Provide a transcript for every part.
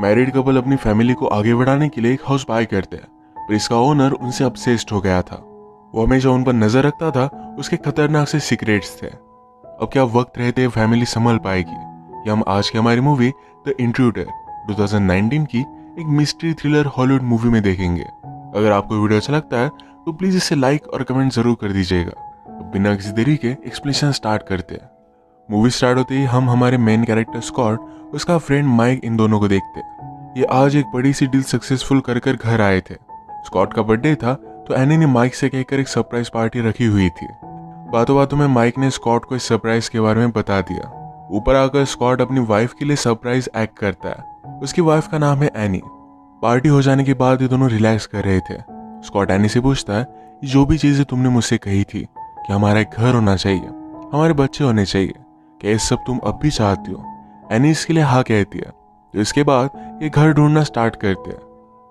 Married couple अपनी family को आगे बढ़ाने के लिए एक हाउस बाय करते हैं, पर इसका ओनर उनसे ऑब्सेस्ड हो गया था। वो हमेशा उन पर नजर रखता था, उसके खतरनाक से सीक्रेट्स थे। अब क्या वक्त रहते फैमिली संभल पाएगी? ये हम आज की हमारी मूवी द इंट्रूडर 2019 की एक मिस्ट्री थ्रिलर हॉलीवुड मूवी में देखेंगे। अगर आपको वीडियो अच्छा लगता है तो प्लीज इसे लाइक और कमेंट जरूर कर दीजिएगा। तो बिना किसी देरी के एक्सप्लेनेशन स्टार्ट करते हैं। मूवी स्टार्ट होते ही हम हमारे मेन कैरेक्टर स्कॉट और उसका फ्रेंड माइक इन दोनों को देखते हैं। ये आज एक बड़ी सी डील सक्सेसफुल कर घर आए थे। स्कॉट का बर्थडे था तो एनी ने माइक से कहकर एक सरप्राइज पार्टी रखी हुई थी। बातों बातों में माइक ने स्कॉट को इस सरप्राइज के बारे में बता दिया। ऊपर आकर स्कॉट अपनी वाइफ के लिए सरप्राइज एक्ट करता है। उसकी वाइफ का नाम है एनी। पार्टी हो जाने के बाद ये दोनों रिलैक्स कर रहे थे। स्कॉट एनी से पूछता है, जो भी चीजें तुमने मुझसे कही थी कि हमारा एक घर होना चाहिए, हमारे बच्चे होने चाहिए, क्या ये सब तुम अब भी चाहती हो? एनी इसके लिए हाँ कहती है। तो इसके बाद ये घर ढूंढना स्टार्ट करते हैं।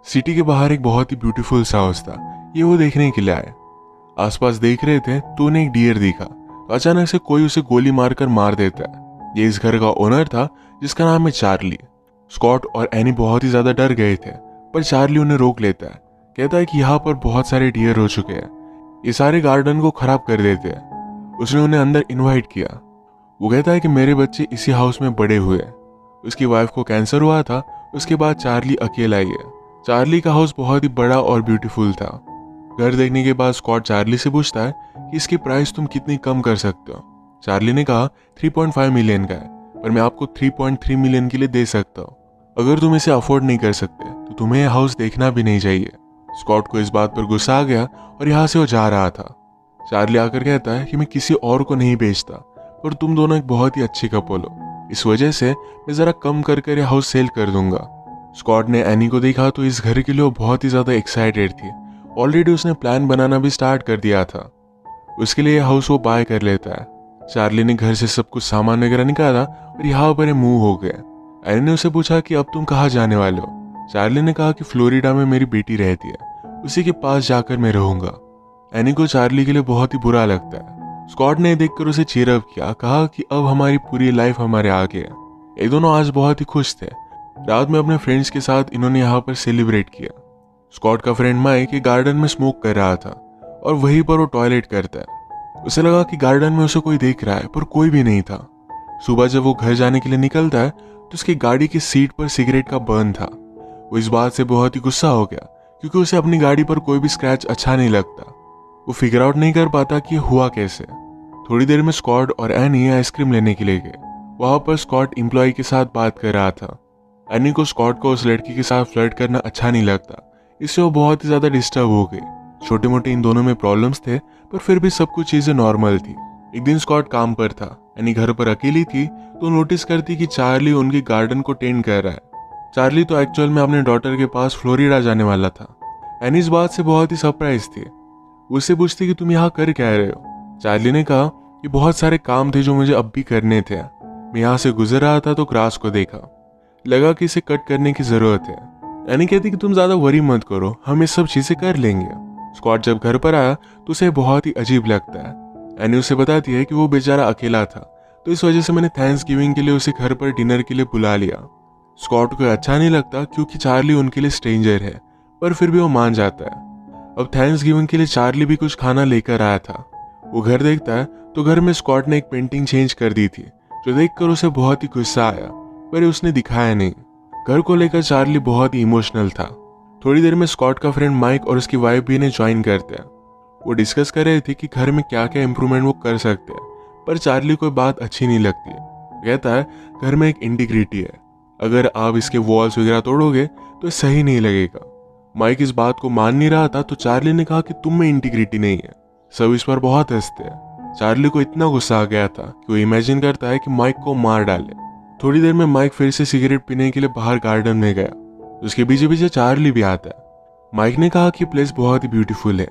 सिटी के बाहर एक बहुत ही ब्यूटीफुल सा हाउस था। ये वो देखने के लिए आए। आसपास देख रहे थे तो उन्हें एक डियर दिखा। तो अचानक से कोई उसे गोली मारकर मार देता है। ये इस घर का ओनर था जिसका नाम है चार्ली। स्कॉट और एनी बहुत ही ज्यादा डर गए थे, पर चार्ली उन्हें रोक लेता है। कहता है कि यहाँ पर बहुत सारे डियर हो चुके हैं, ये सारे गार्डन को खराब कर देते हैं। उसने उन्हें अंदर इनवाइट किया। वो कहता है कि मेरे बच्चे इसी हाउस में बड़े हुए। उसकी वाइफ को कैंसर हुआ था। उसके बाद चार्ली अकेला ही है। चार्ली का हाउस बहुत ही बड़ा और ब्यूटीफुल था। घर देखने के बाद स्कॉट चार्ली से पूछता है कि इसकी प्राइस तुम कितनी कम कर सकते हो। चार्ली ने कहा 3.5 मिलियन का है, पर मैं आपको 3.3 मिलियन के लिए दे सकता हूँ। अगर तुम इसे अफोर्ड नहीं कर सकते तो तुम्हें यह हाउस देखना भी नहीं चाहिए। स्कॉट को इस बात पर गुस्सा आ गया और यहाँ से वो जा रहा था। चार्ली आकर कहता है कि मैं किसी और को नहीं बेचता, पर तुम दोनों एक बहुत ही अच्छी कपल हो, इस वजह से मैं जरा कम कर यह हाउस सेल कर दूंगा। स्कॉट ने एनी को देखा तो इस घर के लिए वो बहुत ही ज्यादा एक्साइटेड थी। ऑलरेडी उसने प्लान बनाना भी स्टार्ट कर दिया था। उसके लिए हाउस वो बाय कर लेता है। चार्ली ने घर से सब कुछ सामान वगैरह निकाला और यहाँ पर मूव हो गया। एनी ने उसे पूछा कि अब तुम कहाँ जाने वाले हो? चार्ली ने कहा कि फ्लोरिडा में मेरी बेटी रहती है, उसी के पास जाकर मैं रहूंगा। एनी को चार्ली के लिए बहुत ही बुरा लगता है। स्कॉट ने देखकर उसे चीयर अप किया, कहा कि अब हमारी पूरी लाइफ हमारे आगे है। ये दोनों आज बहुत ही खुश थे। रात में अपने फ्रेंड्स के साथ इन्होंने यहाँ पर सेलिब्रेट किया। स्कॉट का फ्रेंड माइक गार्डन में स्मोक कर रहा था और वहीं पर वो टॉयलेट करता है। उसे लगा कि गार्डन में उसे कोई देख रहा है, पर कोई भी नहीं था। सुबह जब वो घर जाने के लिए निकलता है तो उसकी गाड़ी की सीट पर सिगरेट का बर्न था। वो इस बात से बहुत ही गुस्सा हो गया, क्योंकि उसे अपनी गाड़ी पर कोई भी स्क्रैच अच्छा नहीं लगता। वो फिगर आउट नहीं कर पाता कि ये हुआ कैसे। थोड़ी देर में स्कॉट और एनी आइसक्रीम लेने के लिए गए। वहां पर स्कॉट एम्प्लॉय के साथ बात कर रहा था। एनी को स्कॉट को उस लड़की के साथ फ्लर्ट करना अच्छा नहीं लगता, इससे वो बहुत ही ज्यादा डिस्टर्ब हो गई। छोटे मोटे इन दोनों में प्रॉब्लम्स थे, पर फिर भी सब कुछ चीजें नॉर्मल थी। एक दिन स्कॉट काम पर था, एनी घर पर अकेली थी, तो नोटिस करती कि चार्ली उनकी गार्डन को टेंड कर रहा है। चार्ली तो एक्चुअल में अपने डॉटर के पास फ्लोरिडा जाने वाला था। एनी इस बात से बहुत ही सरप्राइज थी। उससे पूछती कि तुम यहाँ कर क्या रहे हो? चार्ली ने कहा कि बहुत सारे काम थे जो मुझे अब भी करने थे। मैं यहाँ से गुजर रहा था तो ग्रास को देखा, लगा कि इसे कट करने की जरूरत है। एनी कहती कि तुम ज्यादा वरी मत करो, हम ये सब चीजें कर लेंगे। स्कॉट जब घर पर आया तो उसे बहुत ही अजीब लगता है। एनी उसे बताती है कि वो बेचारा अकेला था, तो इस वजह से मैंने थैंक्स गिविंग के लिए उसे घर पर डिनर के लिए बुला लिया। स्कॉट को अच्छा नहीं लगता क्योंकि चार्ली उनके लिए स्ट्रेंजर है, पर फिर भी वो मान जाता है। अब थैंक्स गिविंग के लिए चार्ली भी कुछ खाना लेकर आया था। वो घर देखता है तो घर में स्कॉट ने एक पेंटिंग चेंज कर दी थी, जो देखकर उसे बहुत ही गुस्सा आया, पर उसने दिखाया नहीं। घर को लेकर चार्ली बहुत ही इमोशनल था। थोड़ी देर में स्कॉट का फ्रेंड माइक और उसकी वाइफ भी इन्हें ज्वाइन करते हैं। वो डिस्कस कर रहे थे कि घर में क्या क्या इम्प्रूवमेंट वो कर सकते हैं, पर चार्ली को बात अच्छी नहीं लगती। कहता है घर में एक इंटीग्रिटी है, अगर आप इसके वॉल्स वगैरह तोड़ोगे तो सही नहीं लगेगा। माइक इस बात को मान नहीं रहा था, तो चार्ली ने कहा कि तुम में इंटीग्रिटी नहीं है। सब इस पर बहुत हंसते हैं। चार्ली को इतना गुस्सा आ गया था कि वो इमेजिन करता है कि माइक को मार डाले। थोड़ी देर में माइक फिर से सिगरेट पीने के लिए बाहर गार्डन में गया। उसके पीछे पीछे चार्ली भी आता है। माइक ने कहा कि प्लेस बहुत ही ब्यूटीफुल है।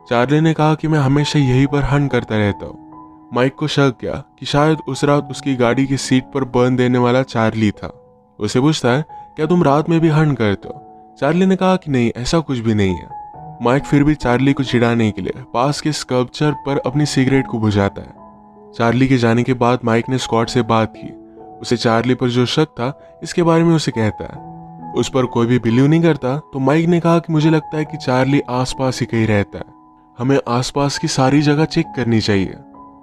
चार्ली ने कहा कि मैं हमेशा यहीं पर हंट करता रहता हूँ। माइक को शक किया कि शायद उस रात उसकी गाड़ी की सीट पर बर्न देने वाला चार्ली था। उसे पूछता है, क्या तुम रात में भी हंट करते हो? चार्ली ने कहा कि नहीं, ऐसा कुछ भी नहीं है। माइक फिर भी चार्ली को चिढ़ाने के लिए पास के स्कल्पचर पर अपनी सिगरेट को बुझाता है। चार्ली के जाने के बाद माइक ने स्कॉट से बात की। उसे चार्ली पर जो शक था इसके बारे में उसे कहता है। उस पर कोई भी बिलीव नहीं करता, तो माइक ने कहा कि मुझे लगता है कि चार्ली आसपास ही कहीं रहता है, हमें आसपास की सारी जगह चेक करनी चाहिए।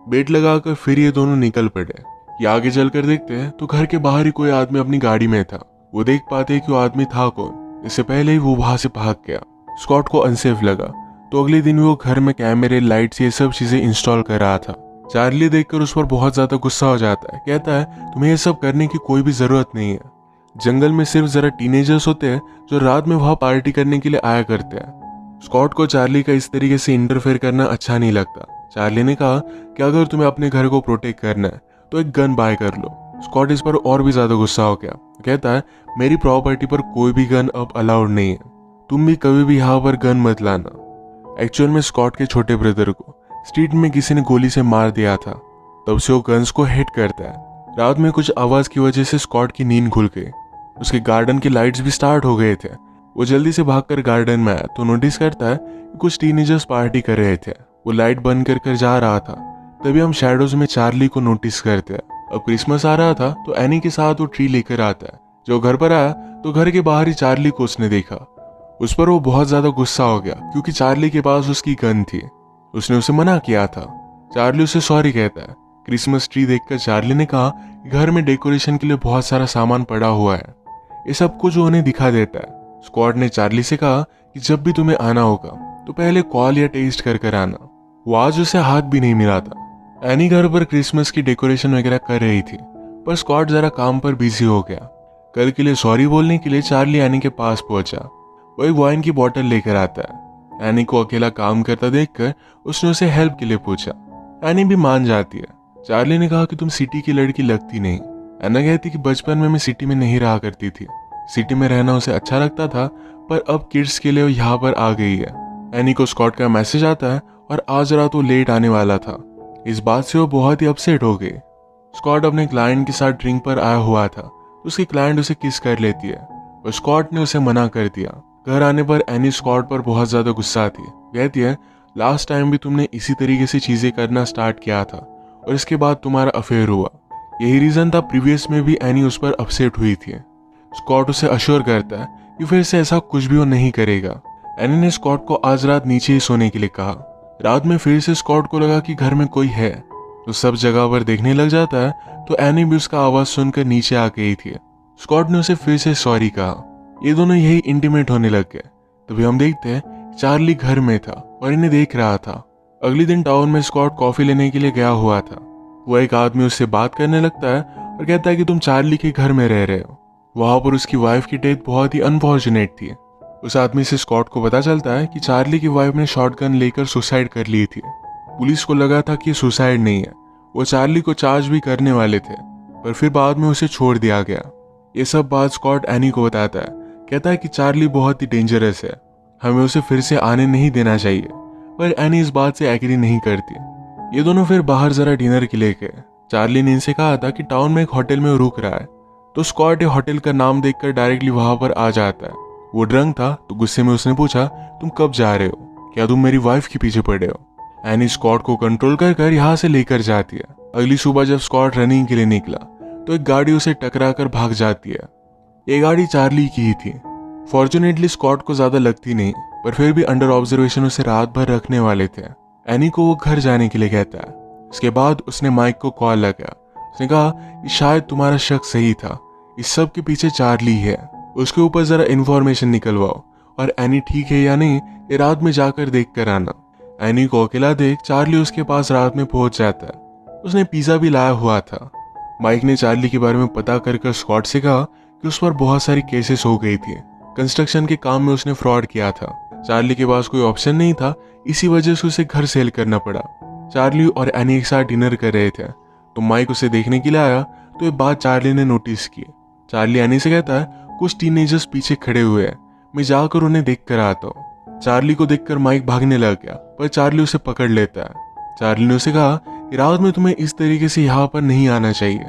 बेट लगाकर फिर ये दोनों निकल पड़े। ये आगे चलकर देखते हैं तो घर के बाहर ही कोई आदमी अपनी गाड़ी में था। वो देख पाते कि वो आदमी था कौन। इससे पहले ही वो वहां से भाग गया। स्कॉट को अनसेफ लगा, तो अगले दिन वो घर में कैमरे, लाइट्स, ये सब चीजें इंस्टॉल कर रहा था। चार्ली देखकर उस पर बहुत ज्यादा गुस्सा हो जाता है। कहता है तुम्हें ये सब करने की कोई भी जरूरत नहीं है। जंगल में सिर्फ जरा टीनेजर्स होते हैं जो रात में वहां पार्टी करने के लिए आया करते हैं। स्कॉट को चार्ली का इस तरीके से इंटरफेयर करना अच्छा नहीं लगता। चार्ली ने कहा कि अगर तुम्हें अपने घर को प्रोटेक्ट करना है तो एक गन बाय कर लो। स्कॉट इस पर और भी ज्यादा गुस्सा हो गया। कहता है मेरी प्रॉपर्टी पर कोई भी गन अब अलाउड नहीं है, तुम भी कभी भी यहाँ पर गन मत लाना। एक्चुअल में स्कॉट के छोटे ब्रदर को स्ट्रीट में किसी ने गोली से मार दिया था, तब से वो गन्स को हेट करता है। रात में कुछ आवाज की वजह से स्कॉट की नींद खुल गई। उसके गार्डन के लाइट्स भी स्टार्ट हो गए थे। वो जल्दी से भागकर गार्डन में आया तो नोटिस करता है कि कुछ टीनेजर्स पार्टी कर रहे थे। वो लाइट बंद कर जा रहा था, तभी हम शैडोज में चार्ली को नोटिस करते हैं। अब क्रिसमस आ रहा था तो एनी के साथ वो ट्री लेकर आता है। जो घर पर आया तो घर के बाहर ही चार्ली को उसने देखा। उस पर वो बहुत ज्यादा गुस्सा हो गया क्योंकि चार्ली के पास उसकी गन थी। उसने उसे मना किया था। चार्ली उसे सॉरी कहता है। क्रिसमस ट्री देखकर चार्ली ने कहा कि घर में डेकोरेशन के लिए बहुत सारा सामान पड़ा हुआ है, ये सब कुछ वो उन्हें दिखा देता है। स्कॉट ने चार्ली से कहा कि जब भी तुम्हें आना होगा तो पहले कॉल या टेस्ट कर आना। वो आज उसे हाथ भी नहीं मिला था। एनी घर पर क्रिसमस की डेकोरेशन वगैरह कर रही थी, पर स्कॉट जरा काम पर बिजी हो गया। कल के लिए सॉरी बोलने के लिए चार्ली एनी के पास पहुंचा। वो एक वाइन की बोतल लेकर आता है। एनी को अकेला काम करता देखकर उसने उसे हेल्प के लिए पूछा। एनी भी मान जाती है। चार्ली ने कहा कि तुम सिटी की लड़की लगती नहीं। एना कहती कि बचपन में मैं सिटी में नहीं रहा करती थी, सिटी में रहना उसे अच्छा लगता था, पर अब किड्स के लिए वो यहाँ पर आ गई है। एनी को स्कॉट का मैसेज आता है और आज रात वो लेट आने वाला था। इस बात से वो बहुत ही अपसेट हो गई। स्कॉट अपने क्लाइंट के साथ ड्रिंक पर आया हुआ था, तो उसकी क्लाइंट उसे किस कर लेती है, पर स्कॉट ने उसे मना कर दिया। घर आने पर एनी स्कॉट पर बहुत ज्यादा गुस्सा थी। कहती है लास्ट टाइम भी तुमने इसी तरीके से चीजें करना स्टार्ट किया था और इसके बाद तुम्हारा अफेयर हुआ। यही रीजन था प्रीवियस में भी एनी उस पर अपसेट हुई थी। स्कॉट उसे अश्योर करता है कि फिर से ऐसा कुछ भी वो नहीं करेगा। एनी ने स्कॉट को आज रात नीचे ही सोने के लिए कहा। रात में फिर से स्कॉट को लगा कि घर में कोई है, तो सब जगह पर देखने लग जाता है, तो एनी भी उसका आवाज सुनकर नीचे आ गई थी। स्कॉट ने उसे फिर से सॉरी कहा। ये दोनों यही इंटीमेट होने लग गए। तभी हम देखते हैं चार्ली घर में था और इन्हें देख रहा था। अगले दिन टाउन में स्कॉट कॉफी लेने के लिए गया हुआ था। वो एक आदमी उससे बात करने लगता है और कहता है कि तुम चार्ली के घर में रह रहे हो। वहां पर उसकी वाइफ की डेथ बहुत ही अनफॉर्चुनेट थी। उस आदमी से स्कॉट को पता चलता है कि चार्ली की वाइफ ने शॉटगन लेकर सुसाइड कर ली थी। पुलिस को लगा था कि ये सुसाइड नहीं है, वो चार्ली को चार्ज भी करने वाले थे, पर फिर बाद में उसे छोड़ दिया गया। ये सब बात स्कॉट एनी को बताता है। कहता है कि चार्ली बहुत ही डेंजरस है, हमें उसे फिर से आने नहीं देना चाहिए, पर एनी इस बात से एग्री नहीं करती। ये दोनों फिर बाहर जरा डिनर के लिए गए। चार्ली ने इनसे कहा था कि टाउन में एक होटल में रुक रहा है, तो स्कॉट ये होटल का नाम देखकर डायरेक्टली वहां पर आ जाता है। वो ड्रंक था, तो गुस्से में उसने पूछा तुम कब जा रहे हो, क्या तुम मेरी वाइफ के पीछे पड़े हो। एनी स्कॉट को कंट्रोल कर यहाँ से लेकर जाती है। अगली सुबह जब स्कॉट रनिंग के लिए निकला तो एक गाड़ी उसे टकरा कर भाग जाती है। ये गाड़ी चार्ली की ही थी। फॉर्चुनेटली स्कॉट को ज्यादा लगती नहीं, पर फिर भी अंडर ऑब्जर्वेशन उसे रात भर रखने वाले थे। एनी को वो घर जाने के लिए कहता है। इसके बाद उसने माइक को कॉल लगाया। उसने कहा कि शायद तुम्हारा शक सही था, इस सब के पीछे चार्ली है, उसके ऊपर जरा इन्फॉर्मेशन निकलवाओ, और एनी ठीक है या नहीं ये रात में जाकर देख कर आना। एनी को अकेला देख चार्ली उसके पास रात में पहुंच जाता है। उसने पिज्जा भी लाया हुआ था। माइक ने चार्ली के बारे में पता कर स्कॉट से कहा कि उस पर बहुत सारी केसेस हो गई थी। कंस्ट्रक्शन के काम में उसने फ्रॉड किया था। चार्ली के पास कोई ऑप्शन नहीं था, इसी वजह से उसे घर सेल करना पड़ा। चार्ली और एनी एक साथ डिनर कर रहे थे, तो माइक उसे देखने के लिए आया, तो ये बात चार्ली ने नोटिस की। चार्ली एनी से कहता है कुछ टीनेजर्स पीछे खड़े हुए हैं, मैं जाकर उन्हें देख कर आता हूँ। चार्ली को देखकर माइक भागने लग गया, पर चार्ली उसे पकड़ लेता है। चार्ली ने उसे कहा कि रात में तुम्हें इस तरीके से यहाँ पर नहीं आना चाहिए,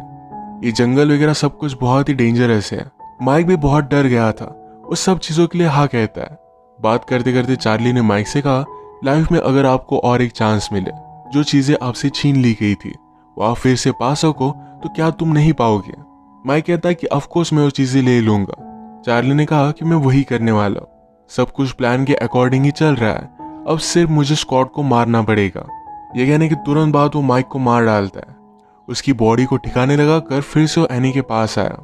ये जंगल वगैरह सब कुछ बहुत ही डेंजरस है। माइक भी बहुत डर गया था, उस सब चीजों के लिए हाँ कहता है। बात करते करते चार्ली ने माइक से कहा लाइफ में अगर आपको और एक चांस मिले, जो चीजें आपसे छीन ली गई थी वो आप फिर से पा सको, तो क्या तुम नहीं पाओगे। माइक कहता है कि ऑफ कोर्स मैं वो चीजें ले लूंगा। चार्ली ने कहा कि मैं वही करने वाला हूँ, सब कुछ प्लान के अकॉर्डिंग ही चल रहा है, अब सिर्फ मुझे स्कॉट को मारना पड़ेगा। ये कहने के तुरंत बाद वो माइक को मार डालता है। उसकी बॉडी को ठिकाने लगाकर फिर से वो एनी के पास आया।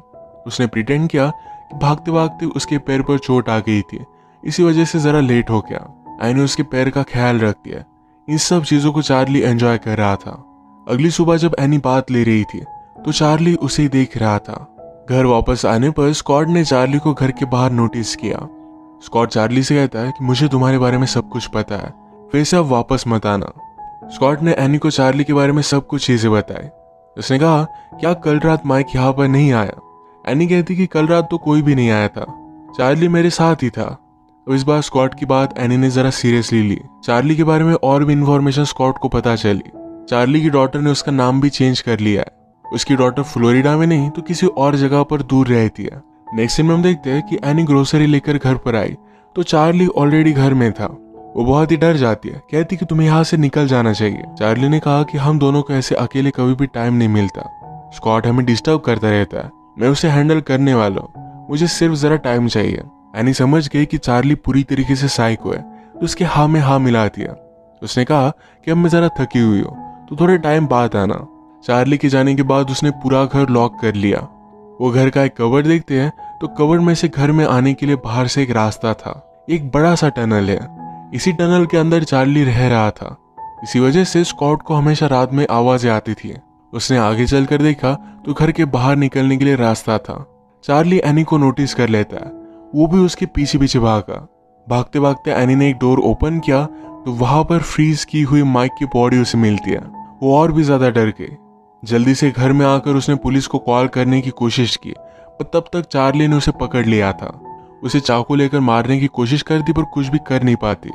उसने प्रिटेंड किया कि भागते भागते उसके पैर पर चोट आ गई थी, इसी वजह से जरा लेट हो गया। एनी उसके पैर का ख्याल रखती है। इन सब चीजों को चार्ली एंजॉय कर रहा था। अगली सुबह जब एनी बात ले रही थी तो चार्ली उसे देख रहा था। घर वापस आने पर स्कॉट ने चार्ली को घर के बाहर नोटिस किया। स्कॉट चार्ली से कहता है कि मुझे तुम्हारे बारे में सब कुछ पता है, फिर से अब वापस मत आना। स्कॉट ने एनी को चार्ली के बारे में सब कुछ चीजें बताई। उसने कहा क्या कल रात माइक यहाँ पर नहीं आया? एनी कहती कि कल रात तो कोई भी नहीं आया था, चार्ली मेरे साथ ही था। अब इस बार स्कॉट की बात एनी ने जरा सीरियसली ली। चार्ली के बारे में और भी इन्फॉर्मेशन स्कॉट को पता चली। चार्ली की डॉटर ने उसका नाम भी चेंज कर लिया है। उसकी डॉटर फ्लोरिडा में नहीं तो किसी और जगह पर दूर रहती है। नेक्स्ट सीन में हम देखते हैं कि एनी ग्रोसरी लेकर घर पर आई तो चार्ली ऑलरेडी घर में था। वो बहुत ही डर जाती है, कहती कि तुम्हें यहाँ से निकल जाना चाहिए। चार्ली ने कहा कि हम दोनों को ऐसे अकेले कभी भी टाइम नहीं मिलता, स्कॉट हमें डिस्टर्ब करता रहता है, मैं उसे हैंडल करने वाला हूँ, मुझे सिर्फ जरा टाइम चाहिए। एनी समझ गई कि चार्ली पूरी तरीके से साइको है तो उसके हाँ में हाँ मिलाती है। उसने कहा कि अब मैं जरा थकी हुई हूँ तो थोड़े टाइम बाद आना। चार्ली के जाने के बाद उसने पूरा घर लॉक कर लिया। वो घर का एक कवर्ड देखते हैं तो कवर्ड में से घर में आने के लिए बाहर से एक रास्ता था, एक बड़ा सा टनल है। इसी टनल के अंदर चार्ली रह रहा था, इसी वजह से स्कॉट को हमेशा रात में आवाजें आती थी। उसने आगे चलकर देखा तो घर के बाहर निकलने के लिए रास्ता था। चार्ली एनी को नोटिस कर लेता है, वो भी उसके पीछे पीछे भागा। भागते भागते एनी ने एक डोर ओपन किया तो वहां पर फ्रीज की हुई माइक की बॉडी उसे मिलती है। वो और भी ज्यादा डर गई। जल्दी से घर में आकर उसने पुलिस को कॉल करने की कोशिश की, पर तब तक चार्ली ने उसे पकड़ लिया था। उसे चाकू लेकर मारने की कोशिश करती पर कुछ भी कर नहीं पाती।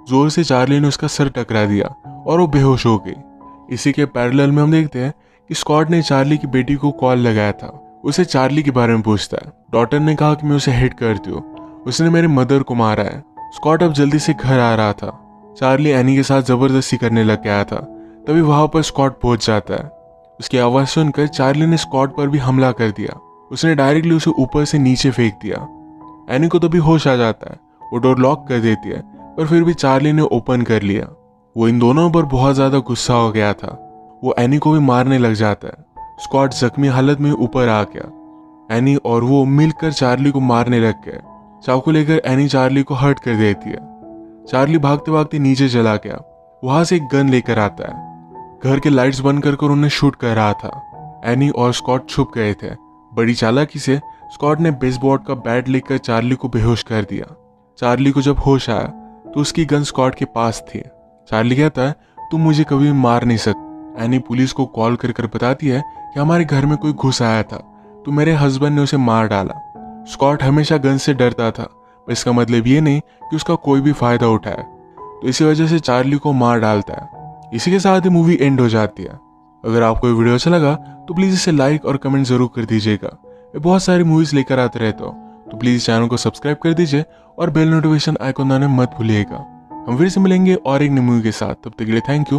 जोर से चार्ली ने उसका सर टकरा दिया और वो बेहोश हो गई। इसी के पैरेलल में हम देखते हैं कि स्कॉट ने चार्ली की बेटी को कॉल लगाया था। उसे चार्ली के बारे में पूछता है। डॉटर ने कहा कि मैं उसे हेट करती हूँ, उसने मेरे मदर को मारा है। स्कॉट अब जल्दी से घर आ रहा था। चार्ली एनी के साथ जबरदस्ती करने लग गया था, तभी वहां पर स्कॉट पहुंच जाता है। उसकी आवाज सुनकर चार्ली ने स्कॉट पर भी हमला कर दिया। उसने डायरेक्टली उसे ऊपर से नीचे फेंक दिया। एनी को तभी होश आ जाता है, वो डोर लॉक कर देती है, पर फिर भी चार्ली ने ओपन कर लिया। वो इन दोनों पर बहुत ज्यादा गुस्सा हो गया था। वो एनी को भी मारने लग जाता है। स्कॉट जख्मी हालत में ऊपर आ गया। एनी और वो मिलकर चार्ली को मारने लग गए। चाकू लेकर एनी चार्ली को हर्ट कर देती है। चार्ली भागते भागते नीचे चला गया। वहां से एक गन लेकर आता है। घर के लाइट्स बंद कर उन्हें शूट कर रहा था। एनी और स्कॉट छुप गए थे। बड़ी चालाकी से स्कॉट ने बेसबॉल का बैट लेकर चार्ली को बेहोश कर दिया। चार्ली को जब होश आया तो उसकी गन स्कॉट के पास थी। चार्ली कहता है तुम मुझे कभी भी मार नहीं सकते। एनी पुलिस को कॉल कर बताती है कि हमारे घर में कोई घुस आया था तो मेरे हस्बैंड ने उसे मार डाला। स्कॉट हमेशा गन से डरता था, पर इसका मतलब ये नहीं कि उसका कोई भी फायदा उठाए, तो इसी वजह से चार्ली को मार डालता है। इसी के साथ ही मूवी एंड हो जाती है। अगर आपको ये वीडियो अच्छा लगा तो प्लीज़ इसे लाइक और कमेंट जरूर कर दीजिएगा। मैं बहुत सारी मूवीज़ लेकर आते रहता हूँ, तो प्लीज़ चैनल को सब्सक्राइब कर दीजिए और बेल नोटिफिकेशन आइकॉन दबाना मत भूलिएगा। हम फिर से मिलेंगे और एक नई मूवी के साथ। तब तक के लिए थैंक यू।